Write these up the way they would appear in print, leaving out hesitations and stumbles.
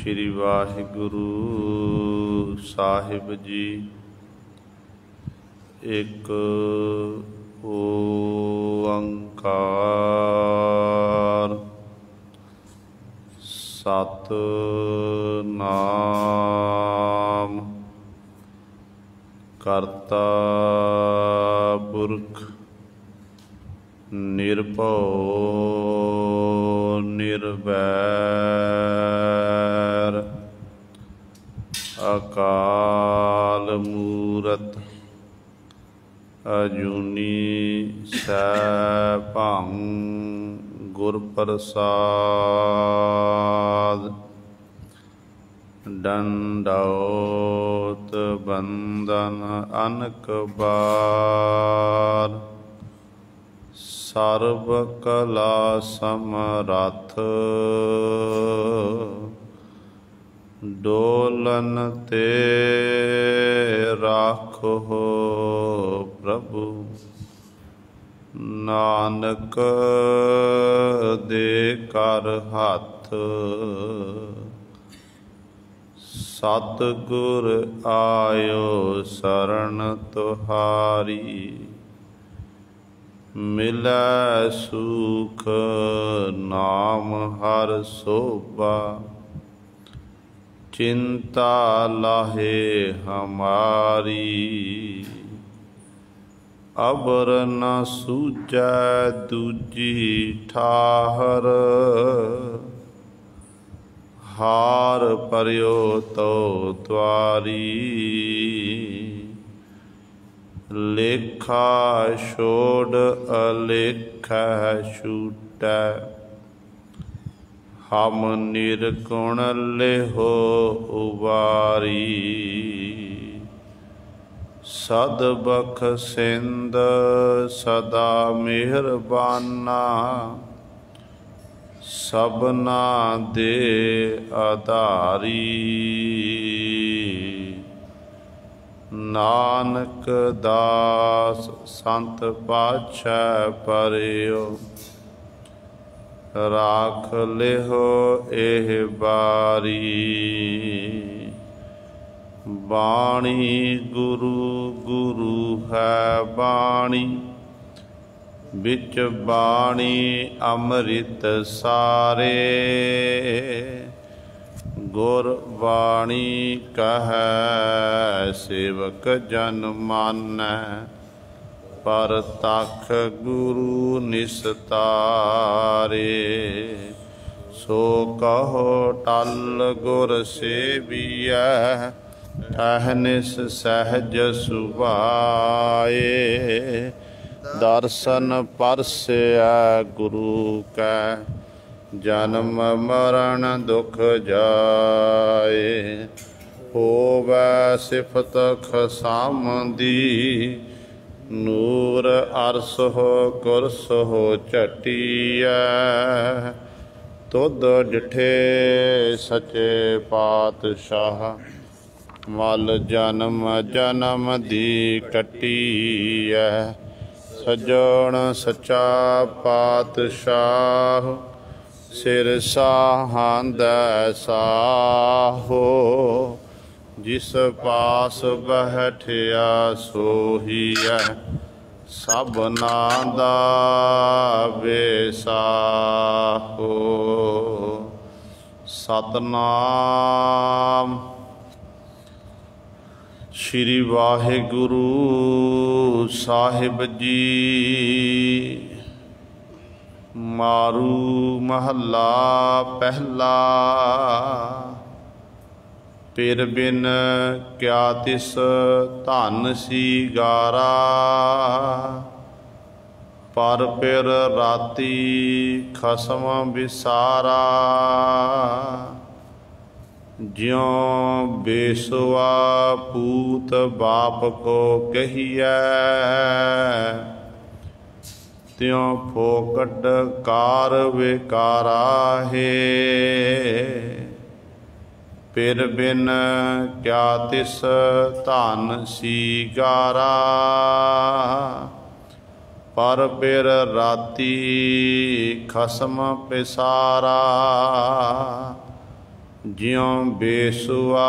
श्री वाहिगुरु साहिब जी। एक ओंकार सतनाम करता पुरख निर्भव निर्वैर अकाल मूरत अजूनी सैभं गुर प्रसाद। दंडौत बंदन अनक बार सर्व कला समरथ डोलन ते राखो प्रभु। नानक दे कर हाथ सतगुर आयो शरण तुहारी। मिलै सुख नाम हर सोभा चिंता लाहे हमारी। अबर न सूझै दूजी ठाहर हार पर्यो तो द्वारी। लेखा छोड़ अलेखा छूटै हम निर्गुण लेहो उबारी। सदबख सिंध सदा मेहरबाना सबना दे आधारी। नानक दास संत पातशाह परियो राख लेहो एह बारी। बाणी गुरु गुरु है बाणी बिच बाणी अमृत सारे। गुर बाणी कहै सेवक जन मानै पर तख गुरु निस्तारे। सो कहो टल गुर सेवियै अहनिस सहज सुभाए। दर्शन परसै गुरु कै जन्म मरण दुख जाए। होवै सिफत खसामदी नूर अरस हो कुरस हो चटिया। तुद डिठे सचे पातशाह मल जन्म जन्म दी कटिया। सजण सचा पातशाह सिर साहांदै साहो। जिस पास बैठिया सोहिया सबना दा बेसाहो। सतनाम श्री वाहिगुरु साहिब जी। मारू महला पहला पिर बिन क्या तिस धन सीगारा। पर पिर राती खसम बिसारा। ज्यों बेसुआ पूत बाप को कहिए त्यों फोकट कार विकारा है। पिर बिन क्या तिस धन सीगारा। पर पिर राती खसम पिसारा। ज्यों बेसुआ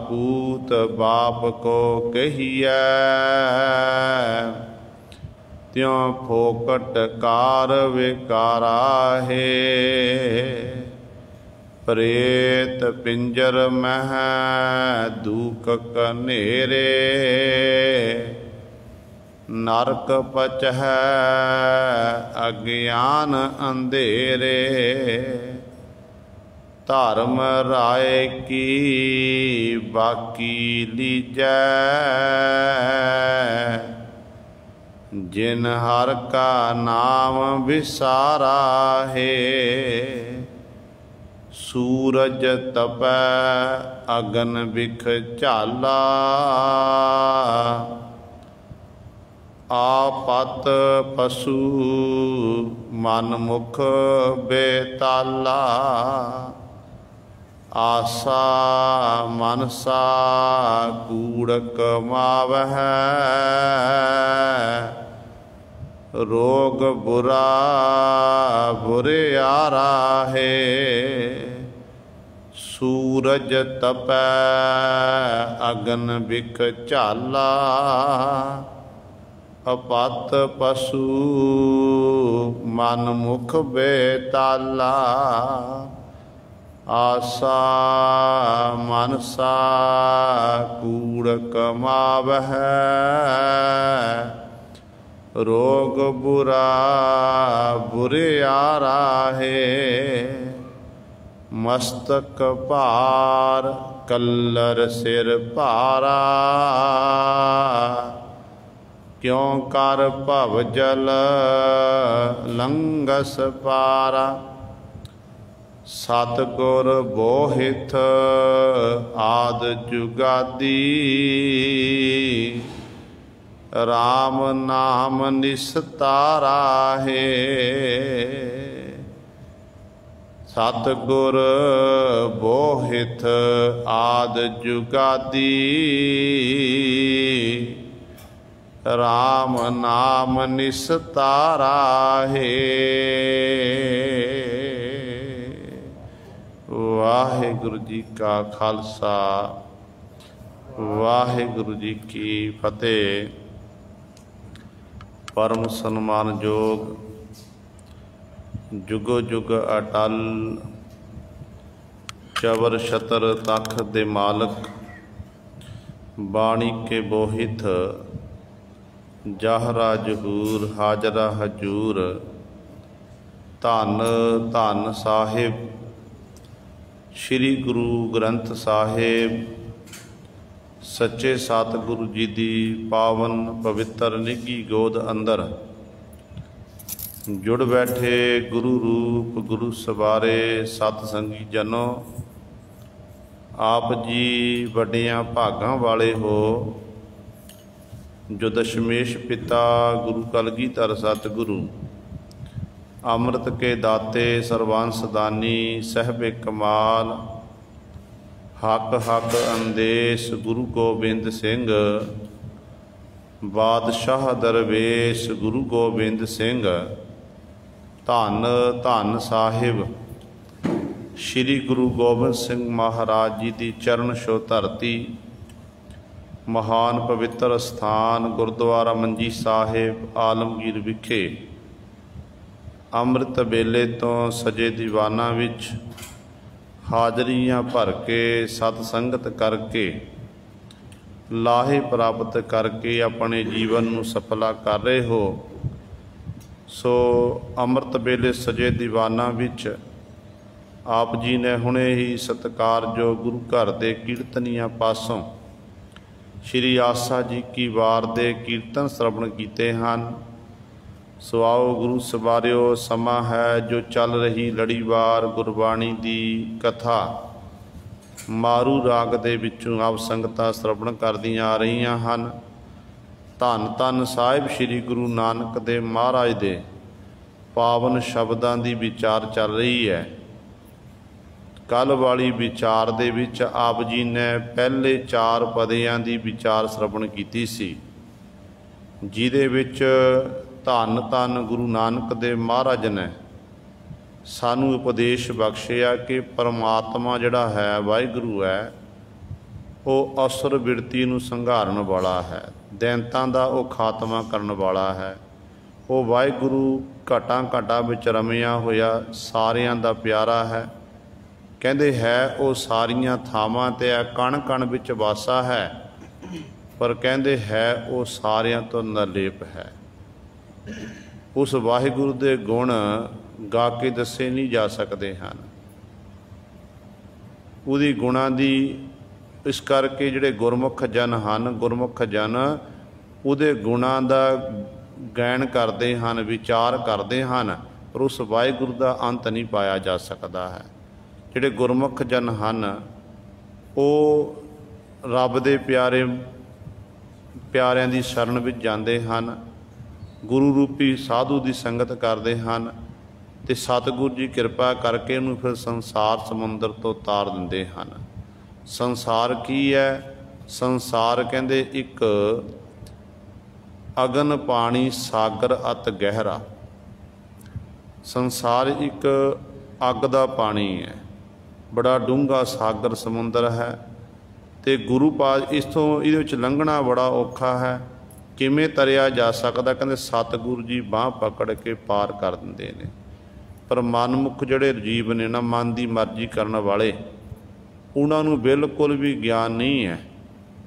पूत बाप को कहिए, त्यों फोकट कार विकारा है। प्रेत पिंजर मह दूक कनेरे, नरक पचह अज्ञान अंधेरे। धर्म राय की बाकी लीजै, जिन हर का नाम विसारा है। सूरज तपै अगन बिख झाला, आपत पशु मन मुख बेताला। आसा मनसा कूड़ कमावह, रोग बुरा बुरे आरा है। सूरज तपै अगन बिख झाला, अपत पशु मन मुख बेताला। आसा मनसा कूड़ कमावह, रोग बुरा बुरे आरा है। मस्तक भार कल्लर सिर भारा, क्यों कर भव जल लंघस पारा। सतगुर बोहिथ आद जुगादी, राम नाम निस्तारा है। सतगुर बोहिथ आद जुगादी, राम नाम निस्तारा है। वाहिगुरु जी का खालसा, वाहिगुरु जी की फतेह। परम सन्मान योग जुगो जुग अटल, चवर छतर तख दे मालक। बाणी के बोहित जाहरा जहूर, हाजरा हजूर। धन धन साहिब श्री गुरु ग्रंथ साहिब, सच्चे सतगुरु जी दी पावन पवित्र निघी गोद अंदर जुड़ बैठे गुरु रूप गुरु सवारे सतसंगी जनो। आप जी वड्डियां भागां वाले हो, जो दशमेश पिता गुरु कलगीधर सतगुरु अमृत के दाते सर्वांश दानी सहबे कमाल। हक हक अंदेश गुरु गोबिंद सिंह, बादशाह दरवेश गुरु गोबिंद सिंह। धन धन साहिब श्री गुरु गोबिंद सिंह महाराज जी की चरण छो धरती। महान पवित्र स्थान गुरुद्वारा मंजी साहिब आलमगीर विखे ਅੰਮ੍ਰਿਤ ਵੇਲੇ ਤੋਂ ਸਜੇ ਦੀਵਾਨਾਂ ਵਿੱਚ ਹਾਜ਼ਰੀਆਂ ਭਰ ਕੇ ਸਤ ਸੰਗਤ ਕਰਕੇ ਲਾਹੇ ਪ੍ਰਾਪਤ ਕਰਕੇ ਆਪਣੇ ਜੀਵਨ ਨੂੰ ਸਫਲਾ ਕਰ ਰਹੇ ਹੋ। ਸੋ ਅੰਮ੍ਰਿਤ ਵੇਲੇ ਸਜੇ ਦੀਵਾਨਾਂ ਵਿੱਚ ਆਪ ਜੀ ਨੇ ਹੁਣੇ ਹੀ ਸਤਿਕਾਰਯੋਗ ਗੁਰੂ ਘਰ ਦੇ ਕੀਰਤਨੀਆਂ ਪਾਸੋਂ ਸ਼੍ਰੀ ਆਸਾ ਜੀ ਕੀ ਵਾਰ ਦੇ ਕੀਰਤਨ ਸਰਵਣ ਕੀਤੇ ਹਨ। सो आओ गुरु सवारियो, समा है जो चल रही लड़ीवार गुरबाणी दी कथा मारू राग दे विचों आप संगतां श्रवण करदियां आ रहीआं हन। धन धन साहिब श्री गुरु नानक देव महाराज दे पावन शब्दां दी विचार चल रही है। कल वाली विचार दे विच आप जी ने पहले 4 पदियां दी विचार श्रवण कीती सी, जिहदे विच धन धन गुरु नानक देव महाराज ने सानू उपदेश बख्शिया कि परमात्मा जिहड़ा है वाहिगुरू है वो असुर बिरती नूं संघारन वाला है, दैंतां दा वो खात्मा करन वाला है। वो वाहिगुरू घटां घटां विच रमिया होया सारियां दा प्यारा है। कहंदे है वो सारियां थावां ते है, कण कण विच वासा है, पर कहंदे है वो सारियां तो निर्लेप है। उस वाहिगुरू दे गुण गा के दसे नहीं जा सकते हैं। उहदी गुणां दी इस करके जिहड़े गुरमुख जन हैं, गुरमुख जन उहदे गुणां दा गैन करते हैं, विचार करते हैं, पर उस वाहिगुरू का अंत नहीं पाया जा सकता है। जिहड़े गुरमुख जन हैं वो रब दे प्यारे प्यारिਆਂ ਦੀ शरण ਵਿੱਚ ਜਾਂਦੇ ਹਨ, गुरु रूपी साधु की संगत करते हैं, तो सतगुरु जी कृपा करके उन्हें फिर संसार समुंदर तो तार दिंदे हैं। संसार की है? संसार कहते एक अगन पानी सागर अत गहरा। संसार एक अग का पानी है, बड़ा डूंगा सागर समुंदर है, तो गुरु पास इस ये लंघना बड़ा औखा है। किमें तरिया जा सकता? कहते सतगुरु जी बाँह पकड़ के पार कर देंदे ने। पर मनमुख जिहड़े जीव ने ना, मन की मर्जी करने वाले, उन्होंने बिल्कुल भी ज्ञान नहीं है।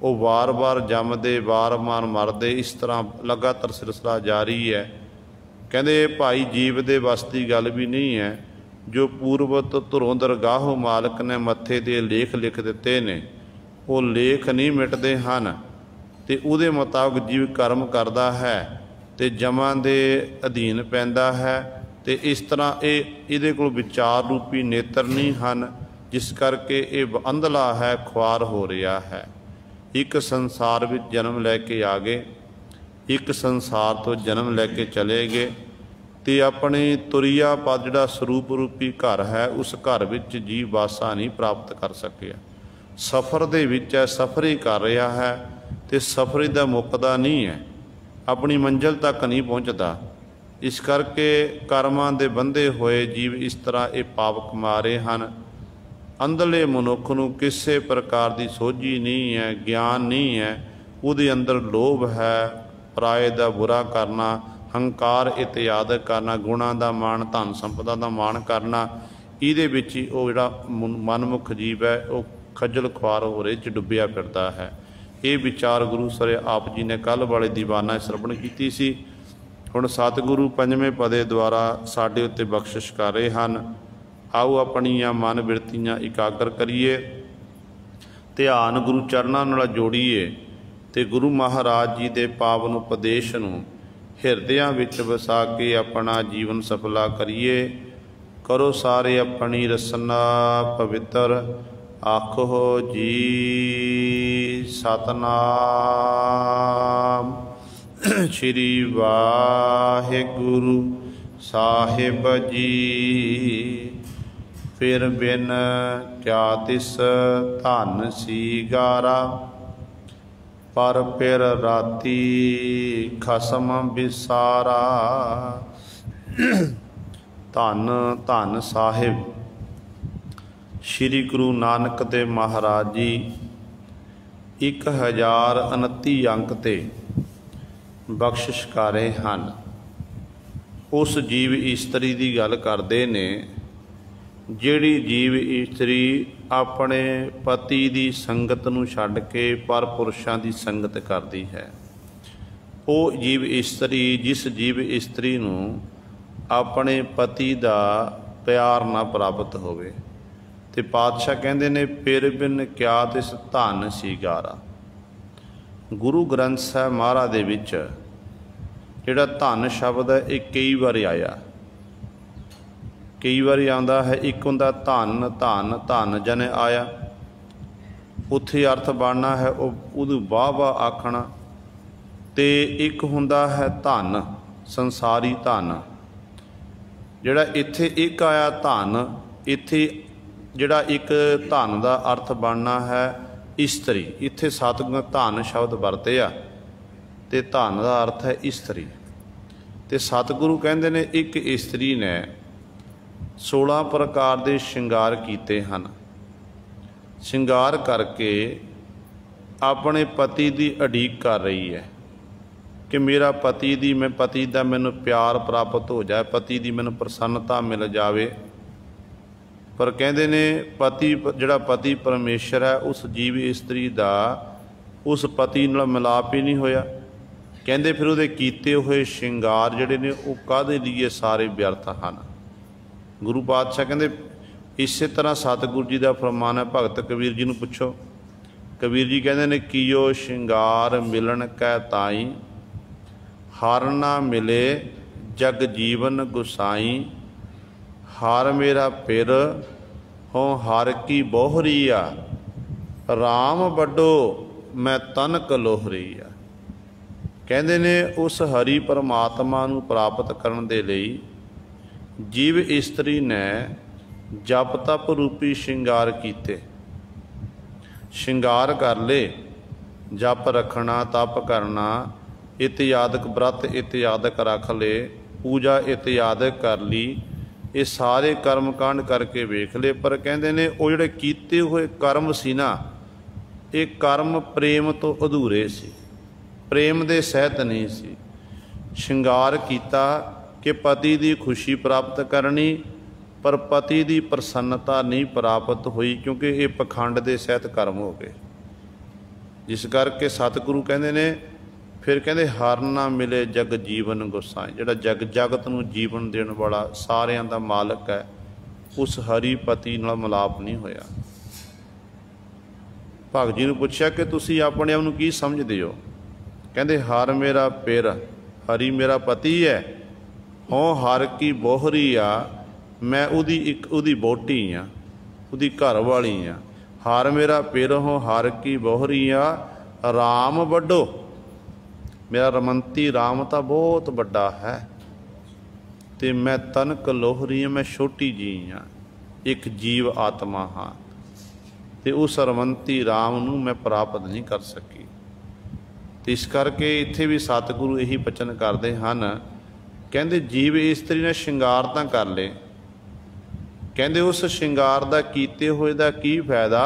वो वार वार जमदे, वार वार मरदे, इस तरह लगातार सिलसिला जारी है। कहते भाई जीव दे वस की गल भी नहीं है। जो पूर्वत धुरों दरगाहों मालक ने मत्थे ते लेख लिख दिते ने, वो लेख नहीं मिटते हैं, तो उहदे मुताबिक जीव कर्म करता है तो जमां दे अधीन पैंदा है। तो इस तरह ये कोल विचार रूपी नेत्र नहीं हैं, जिस करके ये अंधला है, ख्वार हो रहा है। एक संसार में जन्म लैके आ गए, एक संसार तो जन्म लैके चले गए, तो अपने तुरिया पद जिहड़ा स्वरूप रूपी घर है, उस घर में जीव वासा नहीं प्राप्त कर सकिया। सफ़र दे विच है, सफ़र ही कर रहा है, तो सफ़र दा मुकदा नहीं है, अपनी मंजिल तक नहीं पहुँचता। इस करके कर्मां दे बंधे होए जीव इस तरह ये पाप कमा रहे हैं। अंधले मनुख नूं किसी प्रकार की सोझी नहीं है, ज्ञान नहीं है। उहदे अंदर लोभ है, पराए दा बुरा करना, हंकार इत्यादि करना, गुणां दा मान, धन संपदा दा मान करना, इहदे विच ही वो जिहड़ा मनमुख जीव है वो खज्जल खुआर हो रहे च डुੱਬਿਆ फिरदा है। ये विचार गुरु सरे आप जी ने कल वाले दीवाना श्रवण की सी। हुण सतगुरु पंजवें पदे द्वारा साडे उत्ते बख्शिश कर रहे हैं। आओ अपनियां मन बिरतियां इकागर करिए, ध्यान गुरु चरनां नाल जोड़ीए, ते गुरु महाराज जी दे पावन उपदेश नूं हिरदियां विच वसा के अपना जीवन सफला करिए। करो सारे अपनी रसना पवित्र, आखो जी सतनाम। श्री वाहिगुरु साहिब जी। फिर बिन क्या तिस धन सीगारा, पर फिर राती खसम बिसारा। धन धन साहिब श्री गुरु नानक देव महाराज जी 1029 अंक ते बख्शिश कर रहे हैं। उस जीव इस्तरी की गल करते ने जिहड़ी जीव इस्तरी अपने पति की संगत नूं छड्ड के पर पुरुषां की संगत करती है। वो जीव इस्तरी, जिस जीव इस्तरी नूं अपने पति का प्यार ना प्राप्त होवे, ते पातशाह कहते ने फिर बिन क्या तिस धन सीगारा। गुरु ग्रंथ साहिब महाराज दे विच जिहड़ा धन शब्द है ये कई बार आया, कई बार आंदा है। एक हुंदा धन धन धन जने आया, उत्थे अर्थ बनना है उहदू वाह वाह आखना। ते एक हुंदा है धन संसारी धन, जिहड़ा इत्थे एक आया धन, इत्थे जिहड़ा एक धन का अर्थ बनना है इस्तरी। इत्थे सतगुर धन शब्द वरते आ, ते धन का अर्थ है इस्तरी। ते सतगुरु कहते ने एक इस्तरी ने 16 प्रकार के श्रृंगार कीते हैं। श्रृंगार करके अपने पति की उड़ीक कर रही है कि मेरा पति का मैनू प्यार प्राप्त हो जाए, पति की मैनू प्रसन्नता मिल जाए। पर कहते ने पति जिहड़ा पति परमेश्वर है उस जीव इस्त्री का उस पति नाल मिलाप ही नहीं होया। कहते फिर उहदे कीते हुए श्रृंगार जिहड़े ने वो काहदे लिए सारे व्यर्थ हैं। गुरु पातशाह कहते इस तरह सतगुरु जी का फरमान है। भगत कबीर जी नूं पुछो, कबीर जी कहते ने कियो श्रृंगार मिलन कै ताई, हर ना मिले जग जीवन गुसाई, हर मेरा पिर हो हर की बोहरीआ, राम बड्डो मैं तन कलोहरीआ। कहते ने उस हरि परमात्मा नूं प्राप्त करन दे लई जीव इस्त्री ने जप तप रूपी श्रृंगार कीते। श्रृंगार कर ले, जप रखना, तप करना, इत्यादक व्रत इत्यादक रख ले, पूजा इत्यादक कर ली, ये सारे कर्म कांड करके वेख ले। पर कहते ने वो जिहड़े कीते हुए कर्म सी ना, ये कर्म प्रेम तो अधूरे सी, प्रेम दे सहित नहीं सी। श्रृंगार कीता कि पति की खुशी प्राप्त करनी, पर पति की प्रसन्नता नहीं प्राप्त हुई, क्योंकि ये पखंड के सहित कर्म हो गए। जिस करके सतगुरु कहते ने फिर कहते हर ना मिले जग जीवन गुसाई, जिहड़ा जगत नूं जीवन देण वाला सारियां दा मालक है, उस हरि पति नाल मिलाप नहीं होया। भगत जी नूं पुछया कि तुसीं अपने आप नूं की समझदे हो? कहते हर मेरा पिर, हरि मेरा पति है, हों हर की बोहरी आ, मैं उहदी बोटी हाँ, उहदी घर वाली हाँ। हर मेरा पिर हों हर की बोहरी आ, राम वड्डो, मेरा रमंती राम तो बहुत बड़ा है, तो मैं तन कलोहरी हाँ, मैं छोटी जी हाँ, एक जीव आत्मा हाँ, तो उस रमंती राम नूं मैं प्राप्त नहीं कर सकी। तो इस करके इत्थे भी सतगुरु यही बचन करते हैं, कहते जीव इस्त्री ने श्रृंगार तां कर ले, कहते उस श्रृंगार का कीते हुए का की फायदा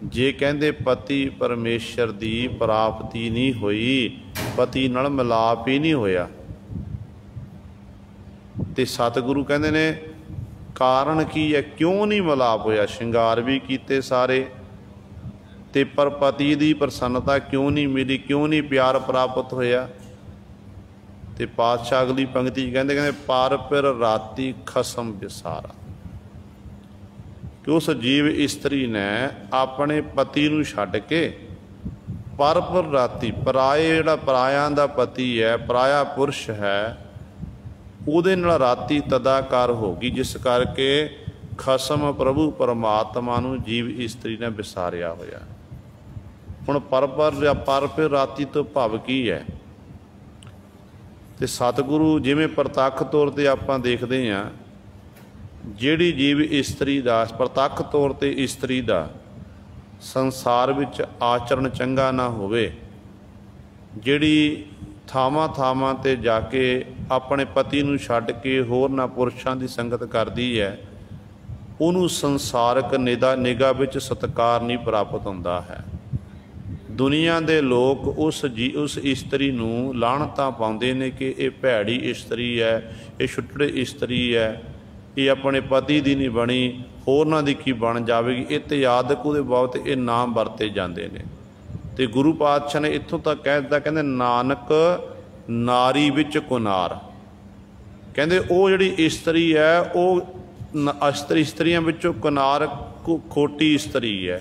जे कहते पति परमेश्वर की प्राप्ति नहीं हुई, पति नाल मिलाप ही नहीं होया। ते सतगुरु कहते ने कारण की है, क्यों नहीं मिलाप होया? श्रृंगार भी कीते सारे, ते पर पति की प्रसन्नता क्यों नहीं मिली, क्यों नहीं प्यार प्राप्त होया? ते पातशाह अगली पंक्ति कहते पार पिर राती खसम विसारा, कि उस जीव इस्त्री ने अपने पति नूं छड्ड के पर राती, पराए जिहड़ा परायां दा पति है, पराया पुरुष है, उहदे नाल राती तदाकार हो गई, जिस करके खसम प्रभु परमात्मा नूं जीव इस्त्री ने विसारिया होया। हुण पर राती तो भाव की है? ते सतगुरु जिवें प्रतੱਖ तौर पर आपां देखते हैं, जिहड़ी जीव इस्त्री दा प्रतੱਖ तौर पर इस्त्री दा संसार विच आचरण चंगा ना होवे, जिहड़ी थावां थावां ते जाके अपने पति नूं छड्ड के होरना पुरुषां दी संगत करदी है, उहनूं संसारक निगाह विच सत्कार नहीं प्राप्त हुंदा है। दुनिया दे लोग उस इस्त्री नूं लाहणतां पाउंदे ने कि ये भैड़ी इस्त्री है, ये छुट्टड़े इस्त्री है, ये अपने पति की नहीं बनी, होरना दी की बन जाएगी। इत्यादक उहदे बाबत ये नाम वरते जाते हैं। तो गुरु पातशाह ने इत्थों तक कह दिता, कहते नानक नारी विच कुनार, कहते वो जिहड़ी इस्त्री है वो इस्त्रियां विचों कुनार खोटी इस्त्री है,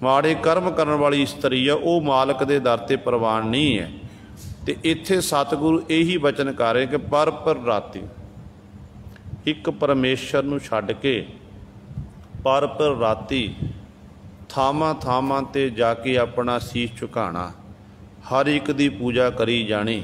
माड़े कर्म करने वाली इस्त्री है, वो मालक के दर ते प्रवान नहीं है। तो इत्थे सतगुरु यही वचन कर रहे कि पर राती एक परमेश्वर नूं छड्ड के पर राती थावां थावां ते जाके अपना सीस झुकाना, हर एक दी पूजा करी जानी,